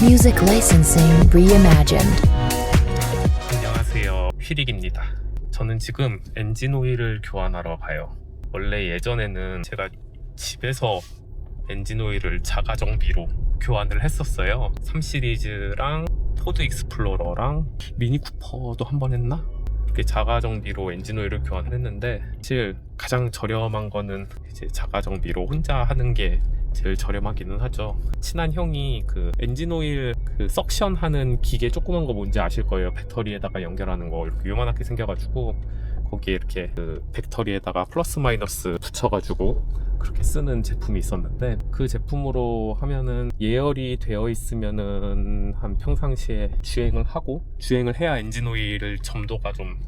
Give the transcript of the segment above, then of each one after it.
Music licensing reimagined. 안녕하세요, 휘릭입니다. 저는 지금 엔진 오일을 교환하러 가요. 원래 예전에는 제가 집에서 엔진 오일을 자가 정비로 교환을 했었어요. 3 시리즈랑 포드 익스플로러랑 미니 쿠퍼도 한 번 했나? 이렇게 자가 정비로 엔진 오일을 교환을 했는데, 사실 가장 저렴한 거는 이제 자가 정비로 혼자 하는 게 제일 저렴하기는 하죠. 친한 형이 그 엔진 오일 그 석션 하는 기계 조그만 거 뭔지 아실 거예요. 배터리에다가 연결하는 거 이렇게 요만하게 생겨가지고 거기에 이렇게 그 배터리에다가 플러스 마이너스 붙여가지고 그렇게 쓰는 제품이 있었는데, 그 제품으로 하면은 예열이 되어 있으면은 한 평상시에 주행을 해야 엔진 오일을 점도가 좀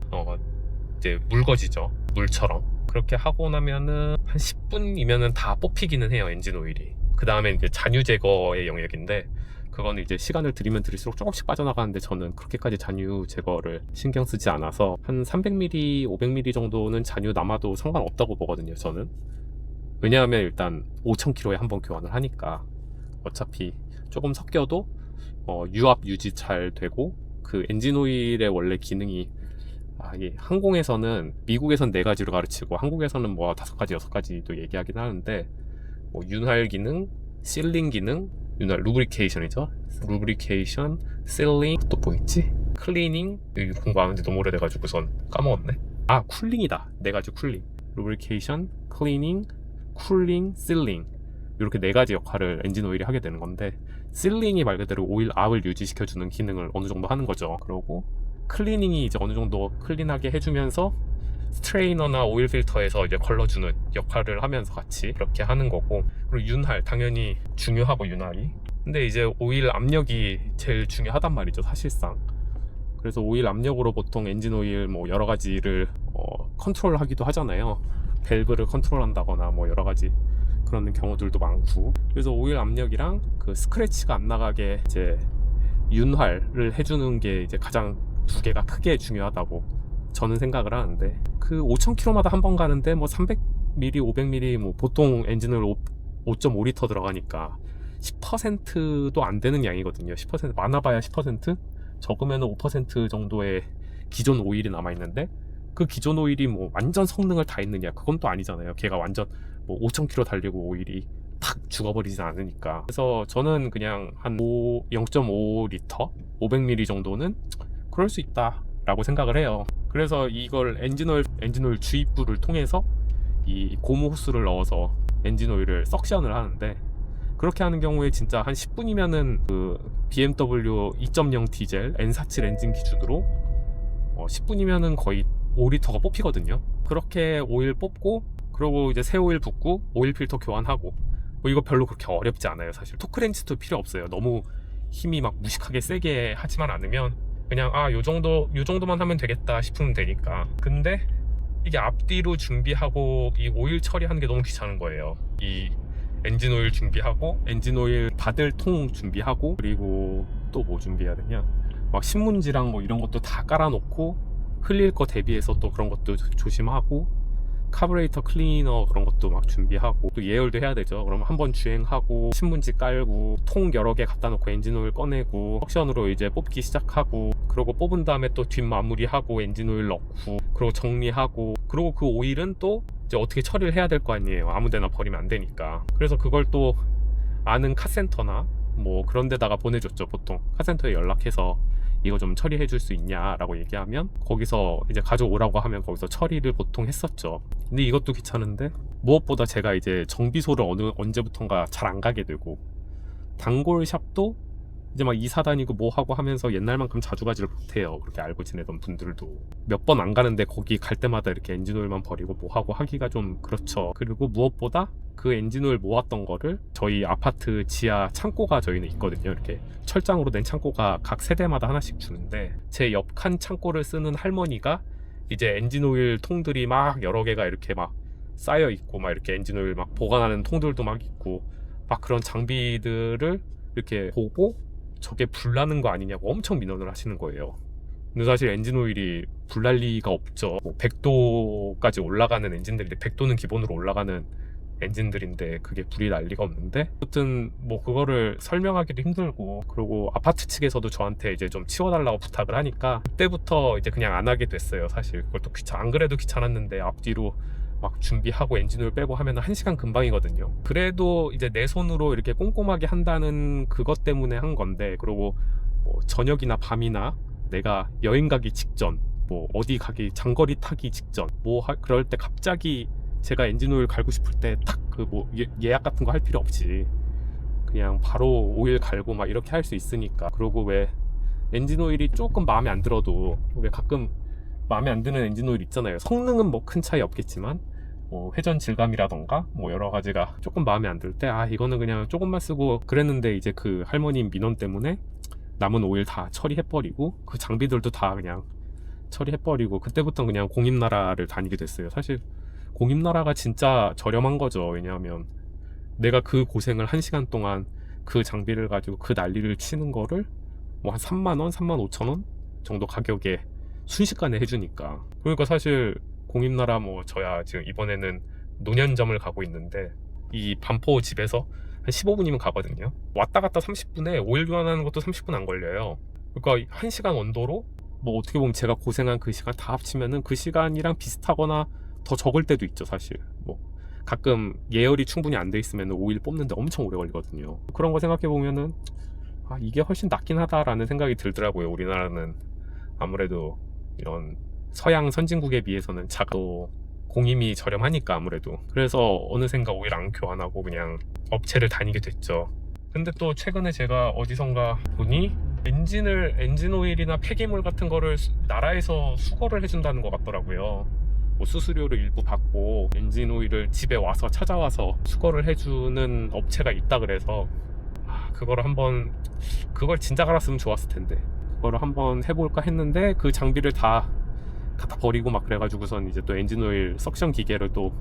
이제 묽어지죠. 물처럼. 그렇게 하고 나면은 한 10분이면은 다 뽑히기는 해요, 엔진 오일이. 그 다음에 이제 잔유 제거의 영역인데, 그거는 이제 시간을 들이면 들일수록 조금씩 빠져나가는데, 저는 그렇게까지 잔유 제거를 신경 쓰지 않아서 한 300ml, 500ml 정도는 잔유 남아도 상관없다고 보거든요, 저는. 왜냐하면 일단 5000km에 한번 교환을 하니까 어차피 조금 섞여도 유압 유지 잘 되고, 그 엔진 오일의 원래 기능이 항공에서는, 미국에선 4가지로 가르치고 한국에서는 뭐 5가지, 6가지도 얘기하긴 하는데, 뭐 윤활 기능, 실링 기능, 루브리케이션이죠. 루브리케이션, 실링, 또 뭐 있지? 클리닝? 이거 공부하는데 너무 오래돼가지고선 까먹었네. 쿨링이다. 4가지 쿨링. 루브리케이션, 클리닝, 쿨링, 실링. 이렇게 4가지 역할을 엔진 오일이 하게 되는 건데, 실링이 말 그대로 오일 압을 유지시켜주는 기능을 어느 정도 하는 거죠. 그러고 클리닝이 이제 어느 정도 클린하게 해주면서 스트레이너나 오일 필터에서 이제 걸러주는 역할을 하면서 같이 그렇게 하는 거고, 그리고 윤활 당연히 중요하고, 윤활이. 근데 이제 오일 압력이 제일 중요하단 말이죠, 사실상. 그래서 오일 압력으로 보통 엔진 오일 뭐 여러 가지를 컨트롤하기도 하잖아요. 밸브를 컨트롤한다거나 뭐 여러 가지 그런 경우들도 많고. 그래서 오일 압력이랑 그 스크래치가 안 나가게 이제 윤활을 해주는 게 이제 가장 두 개가 크게 중요하다고 저는 생각을 하는데, 그 5000km마다 한 번 가는데 뭐 300ml, 500ml, 뭐 보통 엔진을 5.5L 들어가니까 10%도 안 되는 양이거든요. 10% 많아봐야 10%, 적으면 5% 정도의 기존 오일이 남아있는데, 그 기존 오일이 뭐 완전 성능을 다 했느냐, 그건 또 아니잖아요. 걔가 완전 뭐 5000km 달리고 오일이 탁 죽어버리진 않으니까. 그래서 저는 그냥 한 0.5L, 500ml 정도는 그럴 수 있다 라고 생각을 해요. 그래서 이걸 엔진오일 주입구를 통해서 이 고무 호스를 넣어서 엔진오일을 석션을 하는데, 그렇게 하는 경우에 진짜 한 10분이면은 그 BMW 2.0 디젤 N47 엔진 기준으로 10분이면은 거의 5L가 뽑히거든요. 그렇게 오일 뽑고, 그리고 이제 새 오일 붓고 오일 필터 교환하고, 뭐 이거 별로 그렇게 어렵지 않아요. 사실 토크렌치도 필요 없어요. 너무 힘이 막 무식하게 세게 하지만 않으면 그냥 요 정도만 하면 되겠다 싶으면 되니까. 근데 이게 앞뒤로 준비하고 이 오일 처리하는 게 너무 귀찮은 거예요. 이 엔진 오일 준비하고, 엔진 오일 받을 통 준비하고, 그리고 또 뭐 준비해야 되냐, 막 신문지랑 뭐 이런 것도 다 깔아놓고 흘릴 거 대비해서 또 그런 것도 조심하고, 카브레이터 클리너 그런 것도 막 준비하고, 또 예열도 해야 되죠. 그럼 한번 주행하고 신문지 깔고 통 여러 개 갖다 놓고 엔진 오일 꺼내고 석션으로 이제 뽑기 시작하고, 그리고 뽑은 다음에 또 뒷마무리하고 엔진 오일 넣고, 그리고 정리하고, 그리고 그 오일은 또 이제 어떻게 처리를 해야 될 거 아니에요. 아무데나 버리면 안 되니까. 그래서 그걸 또 아는 카센터나 뭐 그런 데다가 보내줬죠. 보통 카센터에 연락해서 이거 좀 처리해 줄 수 있냐 라고 얘기하면 거기서 이제 가져오라고 하면 거기서 처리를 보통 했었죠. 근데 이것도 귀찮은데, 무엇보다 제가 이제 정비소를 언제부턴가 잘 안 가게 되고, 단골샵도 이제 막 이사 다니고 뭐 하고 하면서 옛날만큼 자주 가지를 못해요. 그렇게 알고 지내던 분들도 몇 번 안 가는데, 거기 갈 때마다 이렇게 엔진오일만 버리고 뭐 하고 하기가 좀 그렇죠. 그리고 무엇보다 그 엔진오일 모았던 거를 저희 아파트 지하 창고가 저희는 있거든요. 이렇게 철장으로 된 창고가 각 세대마다 하나씩 주는데, 제 옆 칸 창고를 쓰는 할머니가 이제 엔진오일 통들이 막 여러 개가 이렇게 막 쌓여 있고, 막 이렇게 엔진오일 막 보관하는 통들도 막 있고, 막 그런 장비들을 이렇게 보고 저게 불나는 거 아니냐고 엄청 민원을 하시는 거예요. 근데 사실 엔진오일이 불날 리가 없죠. 뭐 100도까지 올라가는 엔진들인데, 100도는 기본으로 올라가는 엔진들인데 그게 불이 날 리가 없는데, 아무튼 뭐 그거를 설명하기도 힘들고, 그리고 아파트 측에서도 저한테 이제 좀 치워달라고 부탁을 하니까 그때부터 이제 그냥 안 하게 됐어요. 사실 그것도 안 그래도 귀찮았는데 앞뒤로 막 준비하고 엔진오일 빼고 하면 1시간 금방이거든요. 그래도 이제 내 손으로 이렇게 꼼꼼하게 한다는 그것 때문에 한 건데, 그리고 뭐 저녁이나 밤이나 내가 여행 가기 직전, 뭐 어디 가기 장거리 타기 직전, 뭐 그럴 때 갑자기 제가 엔진오일 갈고 싶을 때 딱 그 뭐 예약 같은 거 할 필요 없이 그냥 바로 오일 갈고 막 이렇게 할 수 있으니까. 그리고 왜 엔진오일이 조금 마음에 안 들어도, 왜 가끔 마음에 안 드는 엔진오일 있잖아요. 성능은 뭐 큰 차이 없겠지만 뭐 회전 질감이라던가 뭐 여러 가지가 조금 마음에 안 들 때, 아 이거는 그냥 조금만 쓰고 그랬는데, 이제 그 할머니 민원 때문에 남은 오일 다 처리해버리고 그 장비들도 다 그냥 처리해버리고, 그때부터 그냥 공임나라를 다니게 됐어요. 사실 공임나라가 진짜 저렴한 거죠. 왜냐하면 내가 그 고생을 1시간 동안 그 장비를 가지고 그 난리를 치는 거를 뭐 한 3만원, 35,000원 정도 가격에 순식간에 해주니까. 그러니까 사실 공임나라 뭐 저야 지금 이번에는 노년점을 가고 있는데, 이 반포 집에서 한 15분이면 가거든요. 왔다 갔다 30분에 오일 교환하는 것도 30분 안 걸려요. 그러니까 1시간 원도로 뭐 어떻게 보면 제가 고생한 그 시간 다 합치면은 그 시간이랑 비슷하거나 더 적을 때도 있죠. 사실 뭐 가끔 예열이 충분히 안 돼 있으면 오일 뽑는데 엄청 오래 걸리거든요. 그런 거 생각해 보면은 아 이게 훨씬 낫긴 하다라는 생각이 들더라고요. 우리나라는 아무래도 이런 서양 선진국에 비해서는 작도 공임이 저렴하니까 아무래도. 그래서 어느샌가 오일 안 교환하고 그냥 업체를 다니게 됐죠. 근데 또 최근에 제가 어디선가 보니 엔진 오일이나 폐기물 같은 거를 나라에서 수거를 해준다는 것 같더라고요. 뭐 수수료를 일부 받고 엔진 오일을 집에 와서 찾아와서 수거를 해주는 업체가 있다 그래서, 그거를 한번, 그걸 진작 알았으면 좋았을 텐데 그거를 한번 해볼까 했는데, 그 장비를 다 갖다 버리고 막 그래가지고선 이제 또 엔진 오일 석션 기계를 또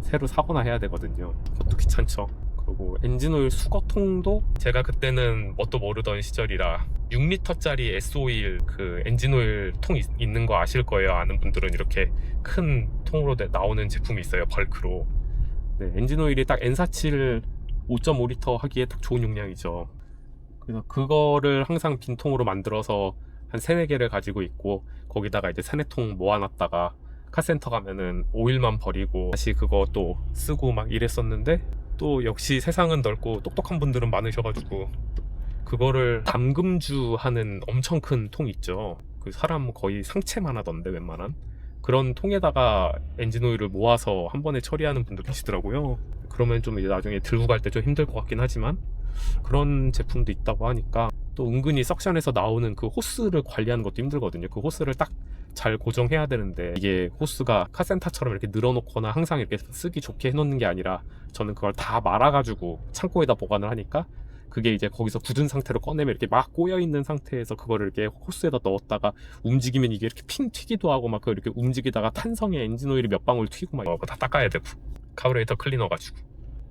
새로 사거나 해야 되거든요. 그것도 귀찮죠. 그리고 엔진오일 수거통도 제가 그때는 뭣도 모르던 시절이라 6리터짜리 S오일 그 엔진오일 통 있는 거 아실 거예요. 아는 분들은 이렇게 큰 통으로 나오는 제품이 있어요. 벌크로. 네, 엔진오일이 딱 N47 5.5리터 하기에 딱 좋은 용량이죠. 그래서 그거를 항상 빈통으로 만들어서 한 3-4개를 가지고 있고, 거기다가 이제 3-4통 모아놨다가 카센터 가면은 오일만 버리고 다시 그거 또 쓰고 막 이랬었는데, 또 역시 세상은 넓고 똑똑한 분들은 많으셔가지고 그거를 담금주 하는 엄청 큰 통 있죠. 그 사람 거의 상체만 하던데 웬만한 그런 통에다가 엔진오일을 모아서 한 번에 처리하는 분도 계시더라고요. 그러면 좀 이제 나중에 들고 갈 때 좀 힘들 것 같긴 하지만 그런 제품도 있다고 하니까. 또 은근히 석션에서 나오는 그 호스를 관리하는 것도 힘들거든요. 그 호스를 딱 잘 고정해야 되는데, 이게 호스가 카센터처럼 이렇게 늘어놓거나 항상 이렇게 쓰기 좋게 해놓는 게 아니라 저는 그걸 다 말아가지고 창고에다 보관을 하니까, 그게 이제 거기서 굳은 상태로 꺼내면 이렇게 막 꼬여있는 상태에서 그거를 이렇게 호스에다 넣었다가 움직이면 이게 이렇게 핑 튀기도 하고 막 이렇게 움직이다가 탄성에 엔진오일이 몇 방울 튀고 막 다 닦아야 되고, 카브레이터 클리너 가지고.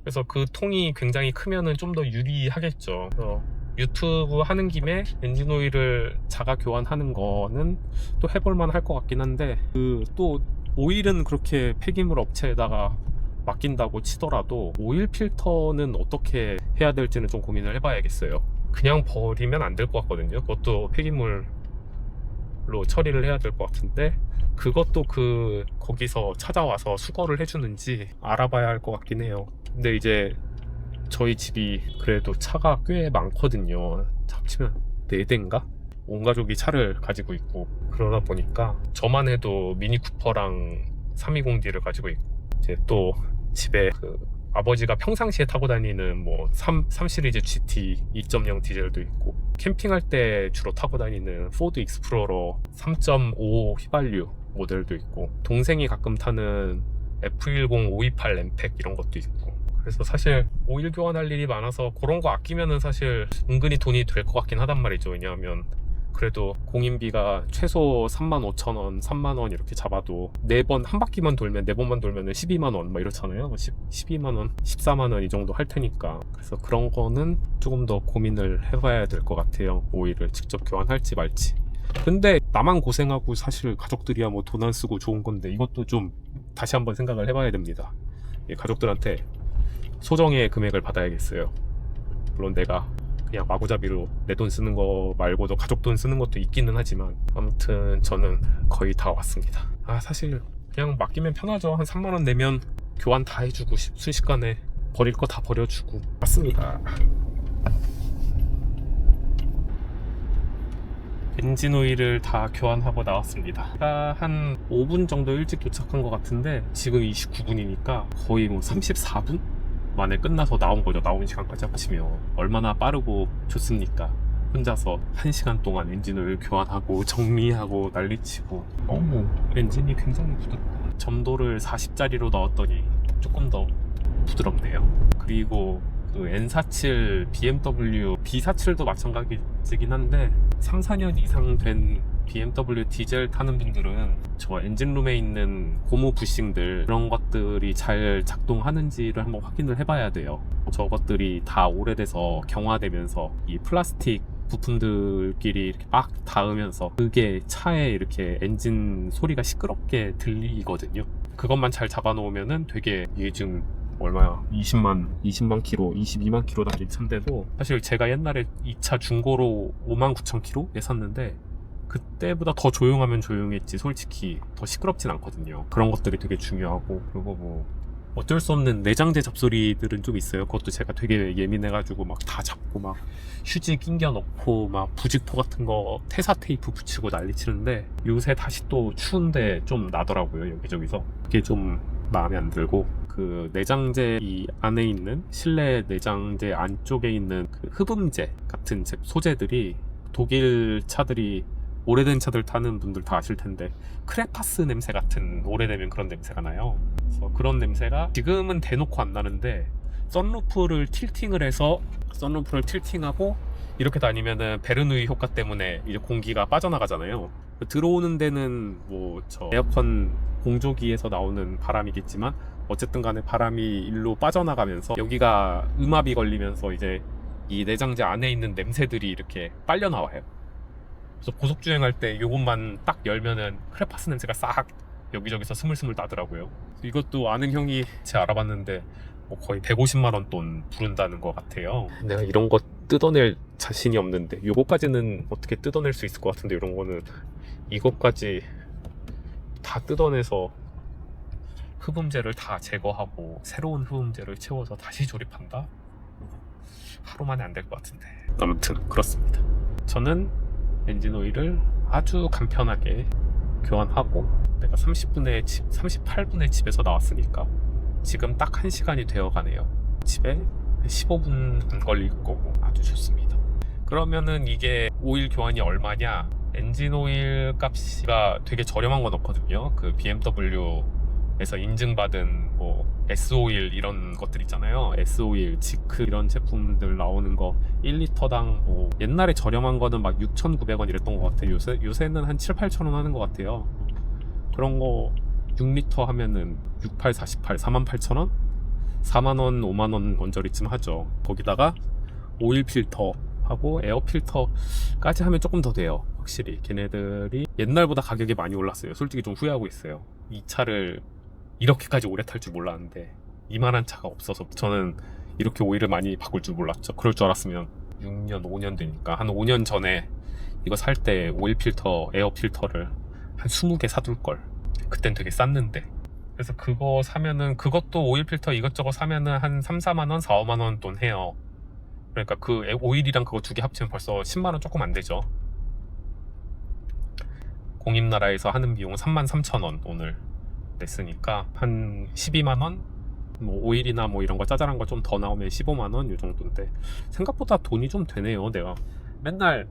그래서 그 통이 굉장히 크면은 좀 더 유리하겠죠. 그래서 유튜브 하는 김에 엔진오일을 자가 교환하는 거는 또 해볼만 할 것 같긴 한데, 그 또 오일은 그렇게 폐기물 업체에다가 맡긴다고 치더라도 오일 필터는 어떻게 해야 될지는 좀 고민을 해봐야겠어요. 그냥 버리면 안 될 것 같거든요. 그것도 폐기물로 처리를 해야 될 것 같은데, 그것도 거기서 찾아와서 수거를 해주는지 알아봐야 할 것 같긴 해요. 근데 이제 저희 집이 그래도 차가 꽤 많거든요. 합치면 4대인가? 온 가족이 차를 가지고 있고, 그러다 보니까 저만 해도 미니 쿠퍼랑 320D를 가지고 있고, 이제 또 집에 그 아버지가 평상시에 타고 다니는 뭐 3 시리즈 GT 2.0 디젤도 있고, 캠핑할 때 주로 타고 다니는 포드 익스플로러 3.5 휘발유 모델도 있고, 동생이 가끔 타는 F10 528 램팩 이런 것도 있고. 그래서 사실 오일 교환할 일이 많아서 그런 거 아끼면은 사실 은근히 돈이 될 것 같긴 하단 말이죠. 왜냐하면 그래도 공인비가 최소 35,000원, 3만원 이렇게 잡아도 4번 한 바퀴만 돌면, 4번만 돌면은 12만원 막 이렇잖아요. 12만원, 14만원 이 정도 할 테니까. 그래서 그런 거는 조금 더 고민을 해봐야 될 것 같아요. 오일을 직접 교환할지 말지. 근데 나만 고생하고 사실 가족들이야 뭐 돈 안 쓰고 좋은 건데, 이것도 좀 다시 한번 생각을 해봐야 됩니다. 가족들한테 소정의 금액을 받아야겠어요. 물론 내가 그냥 마구잡이로 내 돈 쓰는 거 말고도 가족 돈 쓰는 것도 있기는 하지만 아무튼 저는 거의 다 왔습니다. 사실 그냥 맡기면 편하죠. 한 3만원 내면 교환 다 해주고 순식간에 버릴 거 다 버려주고 왔습니다. 엔진 오일을 다 교환하고 나왔습니다. 한 5분 정도 일찍 도착한 것 같은데 지금 29분이니까 거의 뭐 34분 만에 끝나서 나온 거죠. 나온 시간까지 합치면 얼마나 빠르고 좋습니까? 혼자서 1시간 동안 엔진 오일 교환하고 정리하고 난리치고 엔진이 굉장히 부드럽다. 점도를 40짜리로 넣었더니 조금 더 부드럽네요. 그리고 그 N47 BMW B47도 마찬가지긴 한데 3, 4년 이상 된 BMW 디젤 타는 분들은 저 엔진룸에 있는 고무 부싱들 그런 것들이 잘 작동하는지를 한번 확인을 해봐야 돼요. 저것들이 다 오래돼서 경화되면서 이 플라스틱 부품들끼리 이렇게 막 닿으면서 그게 차에 이렇게 엔진 소리가 시끄럽게 들리거든요. 그것만 잘 잡아놓으면은 되게 얘 얼마야? 20만 킬로, 22만 킬로 달린 차인데도 사실 제가 옛날에 이 차 중고로 59,000킬로에 샀는데 그때보다 더 조용하면 조용했지 솔직히 더 시끄럽진 않거든요. 그런 것들이 되게 중요하고 그리고 뭐 어쩔 수 없는 내장재 잡소리들은 좀 있어요. 그것도 제가 되게 예민해가지고 막 다 잡고 막 휴지 낑겨 넣고 막 부직포 같은 거 태사 테이프 붙이고 난리 치는데 요새 다시 또 추운데 좀 나더라고요. 여기저기서 그게 좀 마음에 안 들고 그 내장재 이 안에 있는 실내 내장재 안쪽에 있는 그 흡음재 같은 소재들이 독일 차들이 오래된 차들 타는 분들 다 아실 텐데 크레파스 냄새 같은 오래되면 그런 냄새가 나요. 그래서 그런 냄새가 지금은 대놓고 안 나는데 썬루프를 틸팅하고 이렇게 다니면은 베르누이 효과 때문에 이제 공기가 빠져나가잖아요. 들어오는 데는 뭐 저 에어컨 공조기에서 나오는 바람이겠지만 어쨌든 간에 바람이 일로 빠져나가면서 여기가 음압이 걸리면서 이제 이 내장재 안에 있는 냄새들이 이렇게 빨려 나와요. 그래서 고속주행할 때 요것만 딱 열면은 크레파스 냄새가 싹 여기저기서 스물스물 나더라고요. 이것도 아는 형이 제가 알아봤는데 뭐 거의 150만원 돈 부른다는 것 같아요. 내가 이런 거 뜯어낼 자신이 없는데 요거까지는 어떻게 뜯어낼 수 있을 것 같은데 이런 거는 이것까지 다 뜯어내서 흡음재를 다 제거하고 새로운 흡음재를 채워서 다시 조립한다? 하루 만에 안 될 것 같은데 아무튼 그렇습니다. 저는 엔진 오일을 아주 간편하게 교환하고 내가 38분에 집에서 나왔으니까 지금 딱 1시간이 되어 가네요. 집에 15분 안 걸릴 거고 아주 좋습니다. 그러면은 이게 오일 교환이 얼마냐? 엔진 오일 값이가 되게 저렴한 건 없거든요. 그 BMW에서 인증받은 뭐 S오일 이런 것들 있잖아요. S오일, 지크 이런 제품들 나오는 거 1리터당 뭐 옛날에 저렴한 거는 막 6,900원 이랬던 것 같아요. 요새는 한 7, 8,000원 하는 것 같아요. 그런 거 6리터 하면은 68, 48, 48,000원? 4만원, 5만원 언저리쯤 하죠. 거기다가 오일 필터 하고 에어 필터까지 하면 조금 더 돼요. 확실히 걔네들이 옛날보다 가격이 많이 올랐어요. 솔직히 좀 후회하고 있어요. 이 차를 이렇게까지 오래 탈 줄 몰랐는데 이만한 차가 없어서 저는 이렇게 오일을 많이 바꿀 줄 몰랐죠. 그럴 줄 알았으면 6년, 5년 되니까 한 5년 전에 이거 살 때 오일 필터, 에어 필터를 한 20개 사둘걸. 그땐 되게 쌌는데. 그래서 그거 사면은 그것도 오일 필터 이것저것 사면은 한 3, 4만원, 4, 5만원 돈 해요. 그러니까 그 오일이랑 그거 두 개 합치면 벌써 10만원 조금 안 되죠. 공임나라에서 하는 비용은 33,000원 오늘 냈으니까 한 12만원? 뭐 오일이나 뭐 이런 거 짜잘한 거 좀 더 나오면 15만원 요 정도인데 생각보다 돈이 좀 되네요. 내가 맨날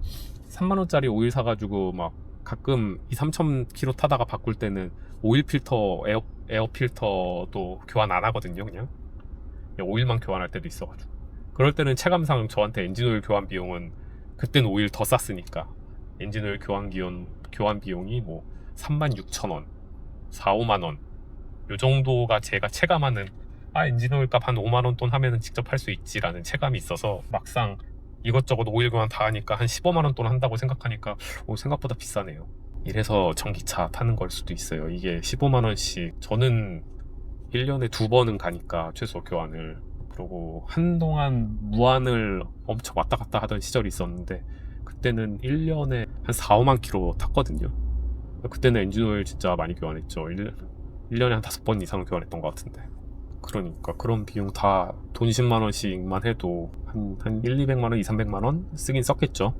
3만원짜리 오일 사가지고 막 가끔 2-3,000km 타다가 바꿀 때는 오일 필터, 에어 필터도 교환 안 하거든요. 그냥 오일만 교환할 때도 있어가지고 그럴 때는 체감상 저한테 엔진오일 교환 비용은 그때는 오일 더 쌌으니까 엔진오일 교환 비용이 뭐 36,000원 4, 5만원 요 정도가 제가 체감하는 엔진오일 값 한 5만원 돈 하면은 직접 할 수 있지라는 체감이 있어서 막상 이것저것 오일 교환 다 하니까 한 15만원 돈 한다고 생각하니까 생각보다 비싸네요. 이래서 전기차 타는 걸 수도 있어요. 이게 15만원씩 저는 1년에 2번은 가니까 최소 교환을 그리고 한동안 무한을 엄청 왔다 갔다 하던 시절이 있었는데 그때는 1년에 한 4, 5만 킬로 탔거든요. 그때는 엔진오일 진짜 많이 교환했죠. 1년에 한 5번 이상 교환했던 것 같은데. 그러니까 그런 비용 다 돈 20만 원씩만 해도 한 1, 200만 원, 2, 300만 원 쓰긴 썼겠죠.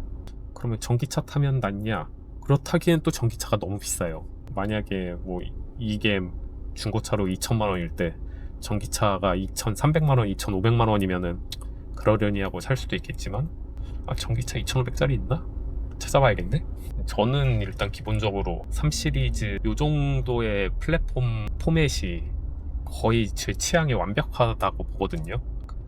그러면 전기차 타면 낫냐? 그렇다기엔 또 전기차가 너무 비싸요. 만약에 뭐 이게 중고차로 2천만 원일 때 전기차가 2,300만 원, 2,500만 원이면은 그러려니 하고 살 수도 있겠지만 전기차 2,500짜리 있나? 찾아봐야겠네. 저는 일단 기본적으로 3 시리즈 요 정도의 플랫폼 포맷이 거의 제 취향에 완벽하다고 보거든요.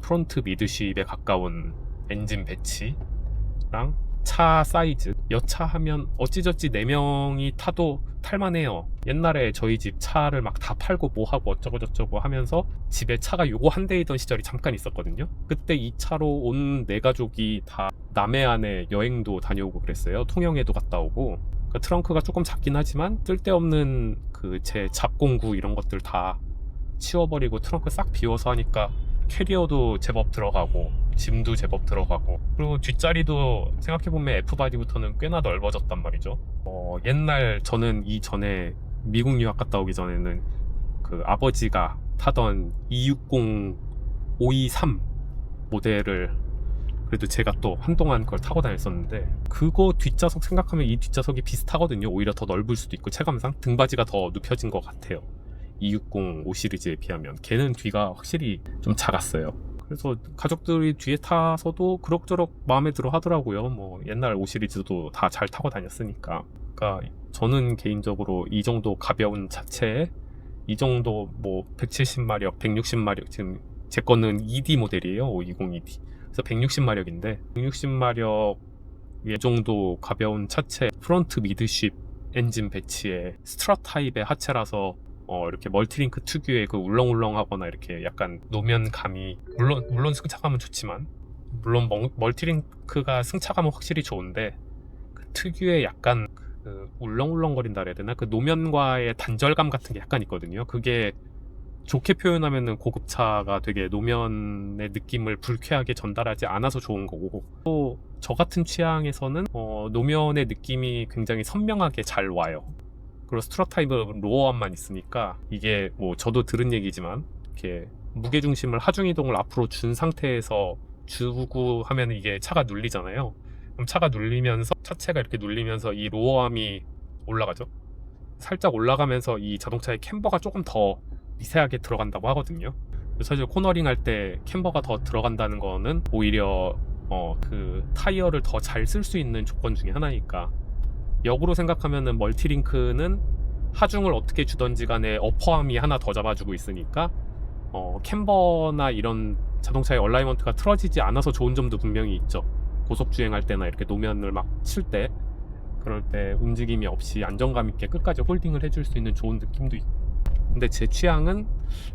프론트 미드쉽에 가까운 엔진 배치랑 차 사이즈, 여차하면 어찌저찌 4명이 타도 탈만해요. 옛날에 저희 집 차를 막 다 팔고 뭐하고 어쩌고저쩌고 하면서 집에 차가 요거 한 대이던 시절이 잠깐 있었거든요. 그때 이 차로 온 4가족이 다 남해안에 여행도 다녀오고 그랬어요. 통영에도 갔다 오고. 그러니까 트렁크가 조금 작긴 하지만 쓸데없는 그 제 잡공구 이런 것들 다 치워버리고 트렁크 싹 비워서 하니까 캐리어도 제법 들어가고 짐도 제법 들어가고, 그리고 뒷자리도 생각해보면 F바디부터는 꽤나 넓어졌단 말이죠. 옛날 저는 이전에 미국 유학 갔다 오기 전에는 그 아버지가 타던 260 523 모델을 그래도 제가 또 한동안 그걸 타고 다녔었는데, 그거 뒷좌석 생각하면 이 뒷좌석이 비슷하거든요. 오히려 더 넓을 수도 있고 체감상 등받이가 더 눕혀진 것 같아요. 260 5 시리즈에 비하면 걔는 뒤가 확실히 좀 작았어요. 그래서 가족들이 뒤에 타서도 그럭저럭 마음에 들어 하더라고요. 뭐 옛날 5 시리즈도 다 잘 타고 다녔으니까. 그러니까 저는 개인적으로 이 정도 가벼운 자체에 이 정도 뭐 170마력, 160마력, 지금 제 거는 ED 모델이에요. 520 ED. 그래서 160마력인데 160마력 이 정도 가벼운 차체, 프론트 미드쉽 엔진 배치에 스트럿 타입의 하체라서 이렇게 멀티링크 특유의 그 울렁울렁하거나 이렇게 약간 노면감이, 물론 승차감은 좋지만, 물론 멀티링크가 승차감은 확실히 좋은데 그 특유의 약간 그 울렁울렁거린다 그래야 되나? 그 노면과의 단절감 같은 게 약간 있거든요. 그게 좋게 표현하면은 고급차가 되게 노면의 느낌을 불쾌하게 전달하지 않아서 좋은 거고, 또 저 같은 취향에서는 노면의 느낌이 굉장히 선명하게 잘 와요. 그리고 스트럿 타입은 로어암만 있으니까 이게 뭐 저도 들은 얘기지만 이렇게 무게중심을 하중이동을 앞으로 준 상태에서 주고 하면 이게 차가 눌리잖아요. 그럼 차가 눌리면서 차체가 이렇게 눌리면서 이 로어암이 올라가죠. 살짝 올라가면서 이 자동차의 캠버가 조금 더 미세하게 들어간다고 하거든요. 사실 코너링 할 때 캠버가 더 들어간다는 거는 오히려 그 타이어를 더 잘 쓸 수 있는 조건 중에 하나니까. 역으로 생각하면은 멀티링크는 하중을 어떻게 주던지 간에 어퍼암이 하나 더 잡아주고 있으니까 캠버나 이런 자동차의 얼라이먼트가 틀어지지 않아서 좋은 점도 분명히 있죠. 고속 주행할 때나 이렇게 노면을 막 칠 때, 그럴 때 움직임이 없이 안정감 있게 끝까지 홀딩을 해줄 수 있는 좋은 느낌도 있고. 근데 제 취향은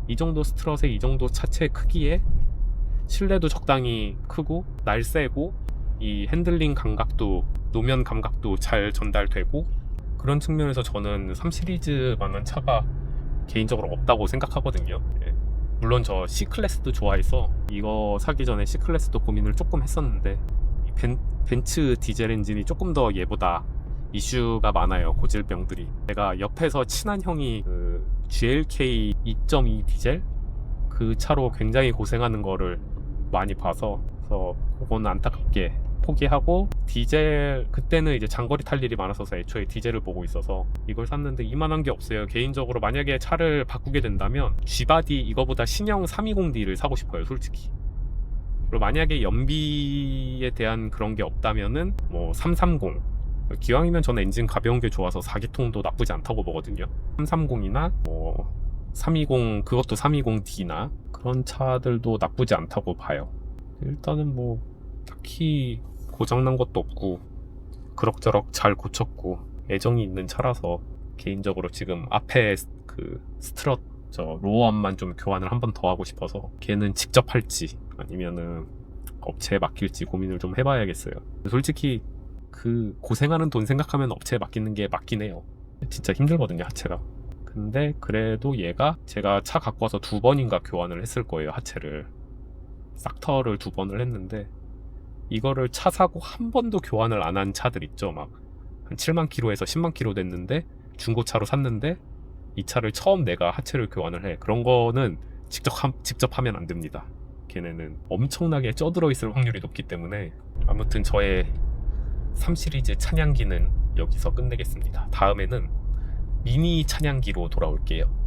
이 정도 스트럿에 이 정도 차체 크기에 실내도 적당히 크고 날쌔고 이 핸들링 감각도, 노면 감각도 잘 전달되고, 그런 측면에서 저는 3 시리즈만한 차가 개인적으로 없다고 생각하거든요. 물론 저 C클래스도 좋아해서 이거 사기 전에 C클래스도 고민을 조금 했었는데, 벤츠 디젤 엔진이 조금 더 얘보다 이슈가 많아요. 고질병들이. 내가 옆에서 친한 형이 그 GLK 2.2 디젤 그 차로 굉장히 고생하는 거를 많이 봐서, 그래서 그건 안타깝게 포기하고, 디젤 그때는 이제 장거리 탈 일이 많아서 애초에 디젤을 보고 있어서 이걸 샀는데 이만한 게 없어요. 개인적으로 만약에 차를 바꾸게 된다면 G바디 이거보다 신형 320D를 사고 싶어요, 솔직히. 그리고 만약에 연비에 대한 그런 게 없다면은 뭐 330, 기왕이면 저는 엔진 가벼운 게 좋아서 4기통도 나쁘지 않다고 보거든요. 330이나 뭐 320, 그것도 320D나 그런 차들도 나쁘지 않다고 봐요. 일단은 뭐 딱히 고장난 것도 없고 그럭저럭 잘 고쳤고 애정이 있는 차라서 개인적으로 지금 앞에 그 스트럿 로어암만 좀 교환을 한 번 더 하고 싶어서 걔는 직접 할지 아니면은 업체에 맡길지 고민을 좀 해봐야겠어요. 솔직히 그 고생하는 돈 생각하면 업체에 맡기는 게 맞긴 해요. 진짜 힘들거든요, 하체가. 근데 그래도 얘가 제가 차 갖고 와서 2번인가 교환을 했을 거예요, 하체를. 싹터를 2번을 했는데 이거를 차 사고 한 번도 교환을 안 한 차들 있죠. 막 한 7만 킬로에서 10만 킬로 됐는데 중고차로 샀는데 이 차를 처음 내가 하체를 교환을 해. 그런 거는 직접 하면 안 됩니다. 걔네는 엄청나게 쪄들어 있을 확률이 높기 때문에. 아무튼 저의 3시리즈 찬양기는 여기서 끝내겠습니다. 다음에는 미니 찬양기로 돌아올게요.